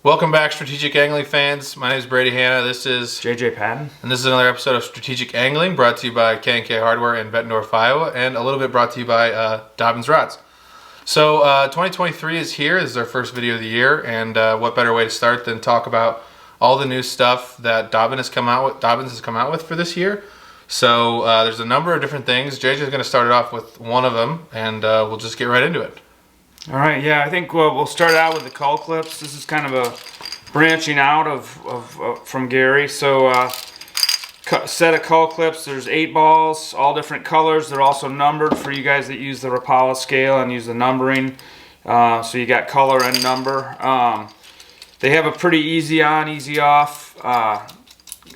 Welcome back, Strategic Angling fans. My name is Brady Hanna. This is JJ Patton. And this is another episode of Strategic Angling brought to you by K&K Hardware in Bettendorf, Iowa, and a little bit brought to you by Dobyns rods. So 2023 is here. This is our first video of the year, and what better way to start than talk about all the new stuff that Dobyns has come out with for this year. So there's a number of different things. JJ is going to start it off with one of them, and we'll just get right into it. All right, yeah, I think we'll start out with the Cull clips. This is kind of a branching out from Gary. So set of Cull clips, there's 8 balls, all different colors. They're also numbered for you guys that use the Rapala scale and use the numbering. So you got color and number. They have a pretty easy on, easy off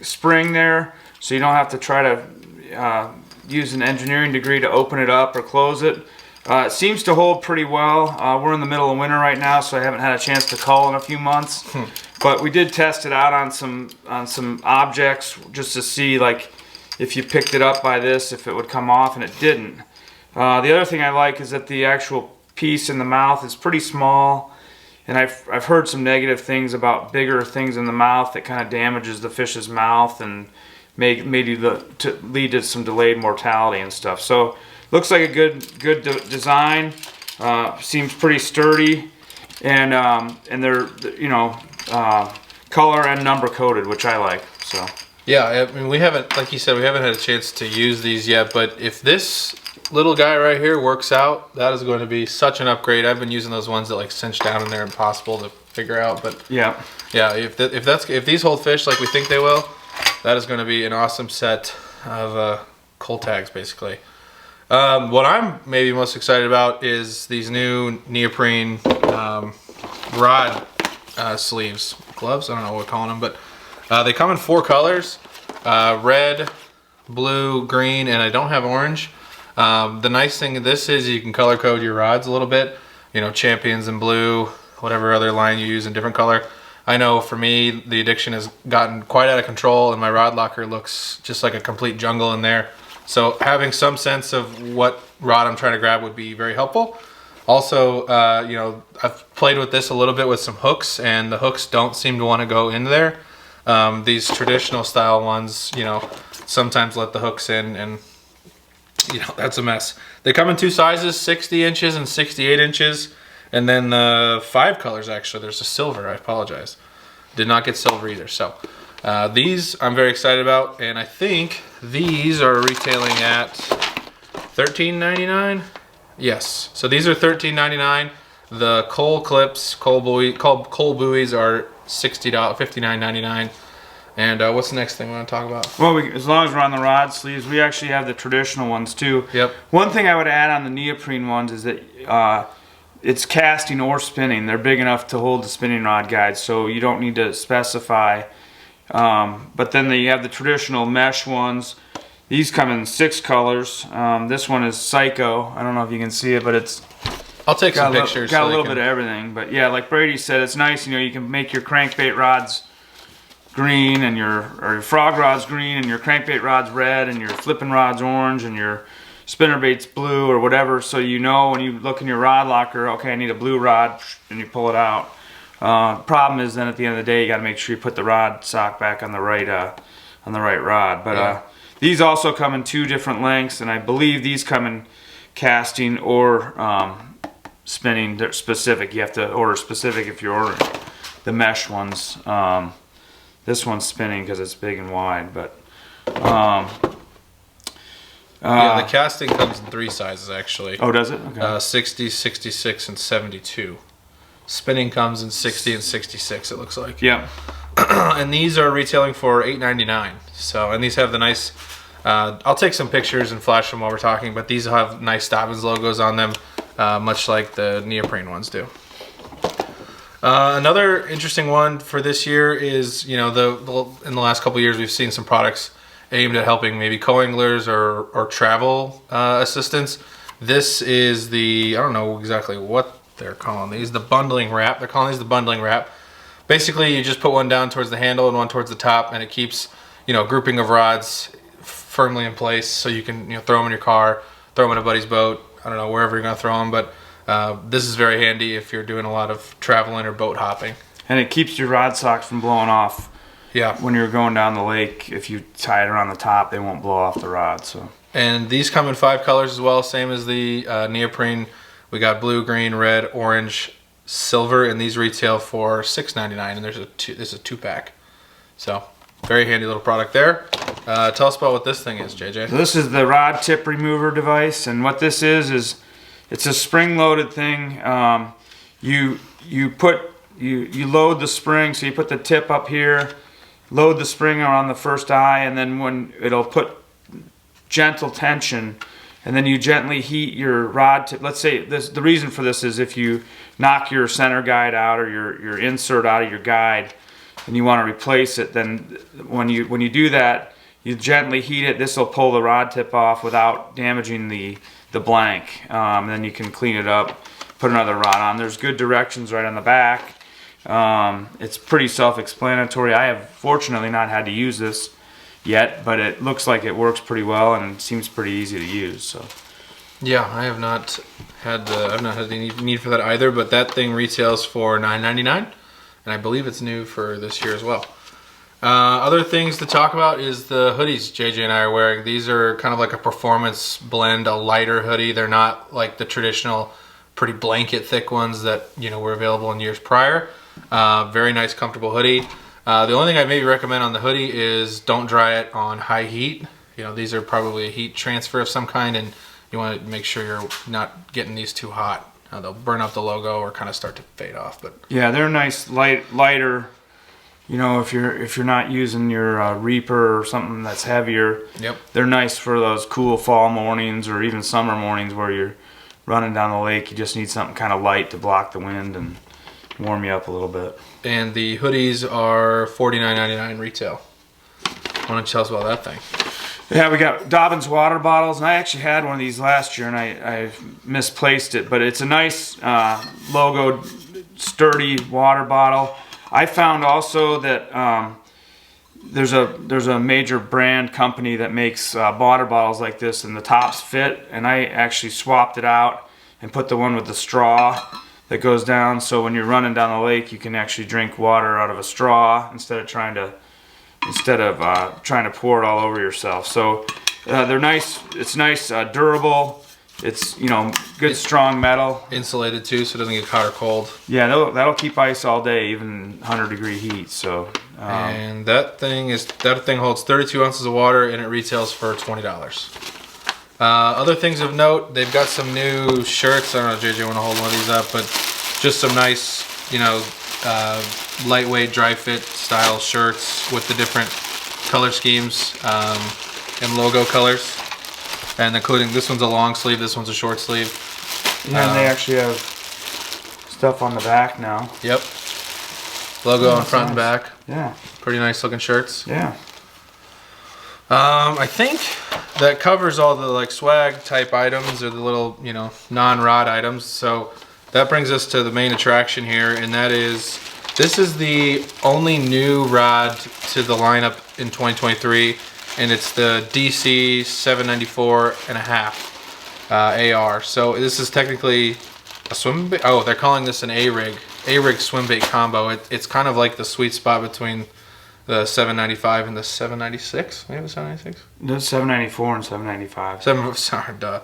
spring there, so you don't have to try to use an engineering degree to open it up or close it. It seems to hold pretty well. We're in the middle of winter right now, so I haven't had a chance to cull in a few months. But we did test it out on some objects just to see, like, if you picked it up by this, if it would come off, and it didn't. The other thing I like is that the actual piece in the mouth is pretty small, and I've heard some negative things about bigger things in the mouth that kind of damages the fish's mouth and may lead to some delayed mortality and stuff. So looks like a good design. Seems pretty sturdy, and they're color and number coded, which I like. So yeah, I mean, we haven't, like you said, we haven't had a chance to use these yet. But if this little guy right here works out, that is going to be such an upgrade. I've been using those ones that like cinch down and they're impossible to figure out. But yeah, if these hold fish like we think they will, that is going to be an awesome set of cull tags, basically. What I'm maybe most excited about is these new neoprene rod sleeves. Gloves? I don't know what we're calling them, but they come in 4 colors. Red, blue, green, and I don't have orange. The nice thing of this is you can color code your rods a little bit. You know, champions in blue, whatever other line you use in different color. I know for me, the addiction has gotten quite out of control, and my rod locker looks just like a complete jungle in there. So having some sense of what rod I'm trying to grab would be very helpful. Also, you know, I've played with this a little bit with some hooks, and the hooks don't seem to want to go in there. These traditional style ones, you know, sometimes let the hooks in, and you know, that's a mess. They come in 2 sizes, 60 inches and 68 inches, and then 5 colors actually. There's a silver, I apologize. Did not get silver either. So these I'm very excited about, and I think these are retailing at $13.99. Yes, so these are $13.99. The Cull clips, Cull buoys are $59.99. And what's the next thing we want to talk about? Well, as long as we're on the rod sleeves, we actually have the traditional ones too. Yep. One thing I would add on the neoprene ones is that it's casting or spinning. They're big enough to hold the spinning rod guide, so you don't need to specify. But then you have the traditional mesh ones. These come in 6 colors. This one is Psycho. I don't know if you can see it, but it's... I'll take some pictures. Got a little bit of everything. But yeah, like Brady said, it's nice. You know, you can make your crankbait rods green, and your frog rods green, and your crankbait rods red, and your flipping rods orange, and your spinner baits blue, or whatever. So you know when you look in your rod locker, okay, I need a blue rod, and you pull it out. Problem is then at the end of the day, you got to make sure you put the rod sock back on the right rod. But yeah. These also come in 2 different lengths, and I believe these come in casting or spinning. They're specific. You have to order specific if you're ordering the mesh ones. This one's spinning because it's big and wide, but yeah, the casting comes in 3 sizes actually. Oh, does it? Okay. 60, 66, and 72. Spinning comes in 60 and 66, it looks like. Yeah. And these are retailing for $8.99. So, and these have the nice, I'll take some pictures and flash them while we're talking, but these have nice Dobyns logos on them, much like the neoprene ones do. Another interesting one for this year is, you know, in the last couple of years we've seen some products aimed at helping maybe co-anglers or travel assistants. This is the, I don't know exactly what they're calling these, the bundling wrap. They're calling these the bundling wrap. Basically, you just put one down towards the handle and one towards the top, and it keeps, you know, grouping of rods firmly in place, so you can, you know, throw them in your car, throw them in a buddy's boat, I don't know, wherever you're gonna throw them, but this is very handy if you're doing a lot of traveling or boat hopping. And it keeps your rod socks from blowing off. Yeah. When you're going down the lake, if you tie it around the top, they won't blow off the rod. So. And these come in 5 colors as well, same as the neoprene. We got blue, green, red, orange, silver, and these retail for $6.99. And this is a 2-pack. So very handy little product there. Tell us about what this thing is, JJ. So this is the rod tip remover device, and what this is it's a spring-loaded thing. You load the spring, so you put the tip up here, load the spring on the first eye, and then when it'll put gentle tension, and then you gently heat your rod tip. Let's say the reason for this is if you knock your center guide out or your insert out of your guide and you want to replace it, then when you do that, you gently heat it. This will pull the rod tip off without damaging the blank. Then you can clean it up, put another rod on. There's good directions right on the back. It's pretty self-explanatory. I have fortunately not had to use this yet, but it looks like it works pretty well and seems pretty easy to use. So. Yeah, I have not had the need for that either, but that thing retails for $9.99. And I believe it's new for this year as well. Other things to talk about is the hoodies JJ and I are wearing. These are kind of like a performance blend, a lighter hoodie. They're not like the traditional pretty blanket thick ones that were available in years prior. Very nice, comfortable hoodie. The only thing I'd maybe recommend on the hoodie is don't dry it on high heat. These are probably a heat transfer of some kind, and you want to make sure you're not getting these too hot. They'll burn up the logo or kind of start to fade off. But yeah, they're nice, lighter. If you're not using your Reaper or something that's heavier, yep, they're nice for those cool fall mornings or even summer mornings where you're running down the lake. You just need something kind of light to block the wind and warm you up a little bit. And the hoodies are $49.99 retail. Why don't you tell us about that thing? Yeah, we got Dobyns water bottles, and I actually had one of these last year, and I misplaced it, but it's a nice logoed, sturdy water bottle. I found also that there's a major brand company that makes water bottles like this, and the tops fit, and I actually swapped it out and put the one with the straw that goes down, so when you're running down the lake, you can actually drink water out of a straw instead of trying to pour it all over yourself. So they're nice. It's nice, durable. It's good strong metal. Insulated too, so it doesn't get hot or cold. Yeah, that'll keep ice all day, even 100-degree heat. So. And that thing holds 32 ounces of water, and it retails for $20. Other things of note, they've got some new shirts. I don't know if JJ want to hold one of these up, but just some nice, lightweight dry fit style shirts with the different color schemes and logo colors, and including this one's a long sleeve, this one's a short sleeve. Yeah, and they actually have stuff on the back now. Yep. Logo on front and back. Yeah. Pretty nice looking shirts. Yeah. I think that covers all the swag type items or the little non-rod items. So that brings us to the main attraction here, and that is, this is the only new rod to the lineup in 2023, and it's the DC 794 and a half AR. So this is technically a swim bait. Oh, they're calling this an A-rig swim bait combo. It's kind of like the sweet spot between the 795 and the 796. Maybe the 796. No, 794 and 795.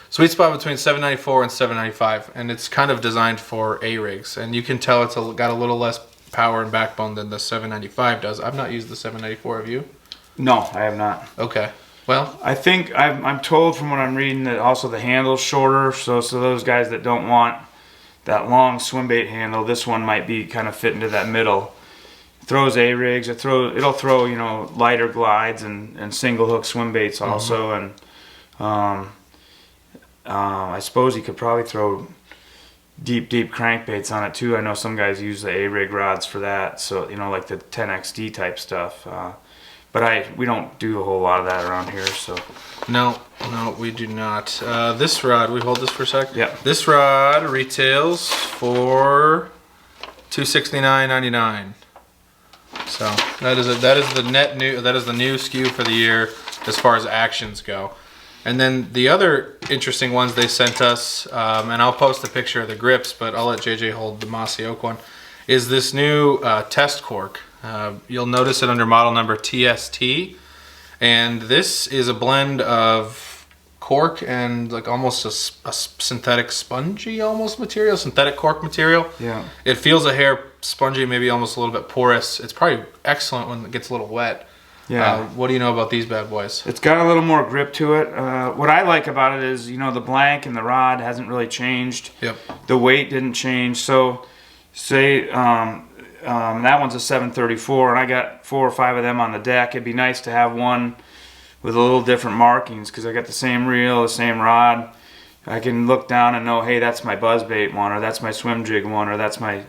Sweet spot between 794 and 795, and it's kind of designed for A-rigs, and you can tell it's got a little less power and backbone than the 795 does. I've not used the 794. Have you? No, I have not. Okay. Well, I think I'm told from what I'm reading that also the handle's shorter, so those guys that don't want that long swim bait handle, this one might be kind of fit into that middle. It throws A-rigs, it'll throw lighter glides and single hook swim baits also, and I suppose you could probably throw deep crankbaits on it too. I know some guys use the A-rig rods for that, so like the 10XD type stuff. But we don't do a whole lot of that around here, so. No, we do not. This rod, we hold this for a sec? Yeah. This rod retails for $269.99. So that is the new SKU for the year as far as actions go. And then the other interesting ones they sent us, and I'll post a picture of the grips, but I'll let JJ hold the Mossy Oak one, is this new test cork. You'll notice it under model number TST, and this is a blend of cork and like almost a synthetic spongy almost material, synthetic cork material. Yeah. It feels a hair spongy, maybe almost a little bit porous. It's probably excellent when it gets a little wet. Yeah. What do you know about these bad boys? It's got a little more grip to it. What I like about it is, the blank and the rod hasn't really changed. Yep. The weight didn't change. So, say that one's a 734, and I got 4 or 5 of them on the deck. It'd be nice to have one with a little different markings because I got the same reel, the same rod. I can look down and know, hey, that's my buzzbait one, or that's my swim jig one, or that's my,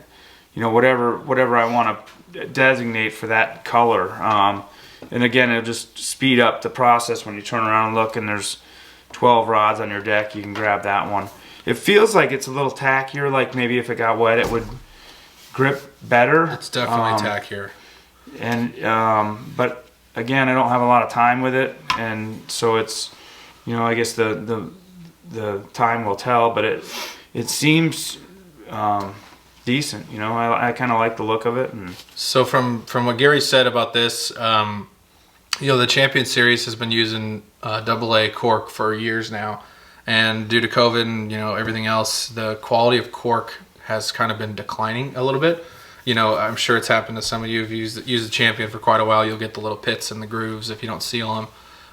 whatever I want to designate for that color. And again, it'll just speed up the process when you turn around and look and there's 12 rods on your deck. You can grab that one. It feels like it's a little tackier, like maybe if it got wet it would grip better. It's definitely tackier. And but again, I don't have a lot of time with it, and so it's, I guess the time will tell, but it seems decent. I kind of like the look of it. And so from what Gary said about this, the Champion Series has been using AA cork for years now, and due to COVID and everything else, the quality of cork has kind of been declining a little bit. I'm sure it's happened to some of you. If you used the Champion for quite a while, you'll get the little pits and the grooves if you don't seal them.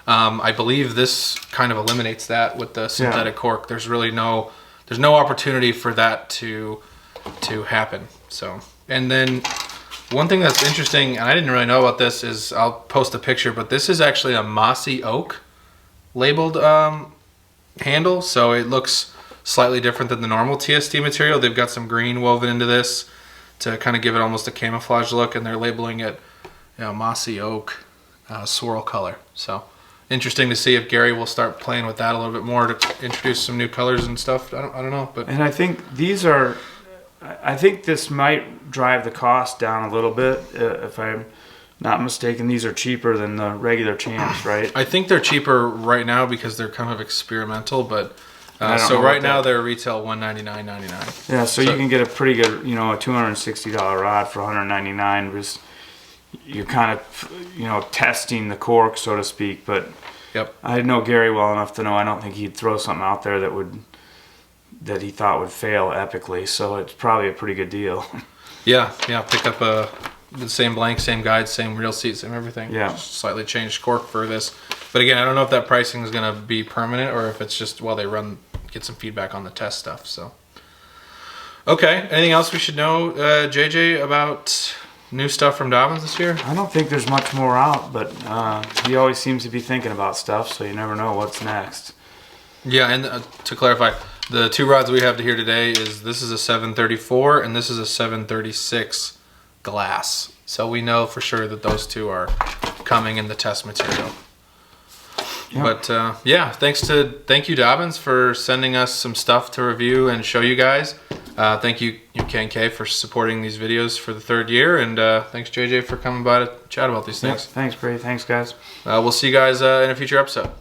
I believe this kind of eliminates that with the synthetic cork. There's really no opportunity for that to happen. So, and then one thing that's interesting, and I didn't really know about this, is I'll post a picture, but this is actually a mossy oak labeled handle, so it looks slightly different than the normal TST material. They've got some green woven into this to kind of give it almost a camouflage look, and they're labeling it mossy oak swirl color. So interesting to see if Gary will start playing with that a little bit more to introduce some new colors and stuff. I don't know, but and I think I think this might drive the cost down a little bit. If I'm not mistaken, these are cheaper than the regular Champs, right? I think they're cheaper right now because they're kind of experimental, but so know right now they're retail $199.99. Yeah, so you can get a pretty good, a $260 rod for $199 because you're kind of, testing the cork, so to speak. But yep. I know Gary well enough to know I don't think he'd throw something out there that he thought would fail epically. So it's probably a pretty good deal. Yeah. Pick up the same blank, same guide, same reel seat, same everything. Yeah. Just slightly changed cork for this. But again, I don't know if that pricing is going to be permanent or if it's just while they get some feedback on the test stuff. So, okay. Anything else we should know, JJ, about new stuff from Dobyns this year? I don't think there's much more out, but he always seems to be thinking about stuff, so you never know what's next. Yeah, and to clarify, the 2 rods we have to here today this is a 734 and this is a 736 glass. So we know for sure that those 2 are coming in the test material. Yep. But thank you Dobyns for sending us some stuff to review and show you guys. Thank you K&K for supporting these videos for the 3rd year, and thanks JJ for coming by to chat about these things. Yep. Thanks Brady. Thanks guys. We'll see you guys in a future episode.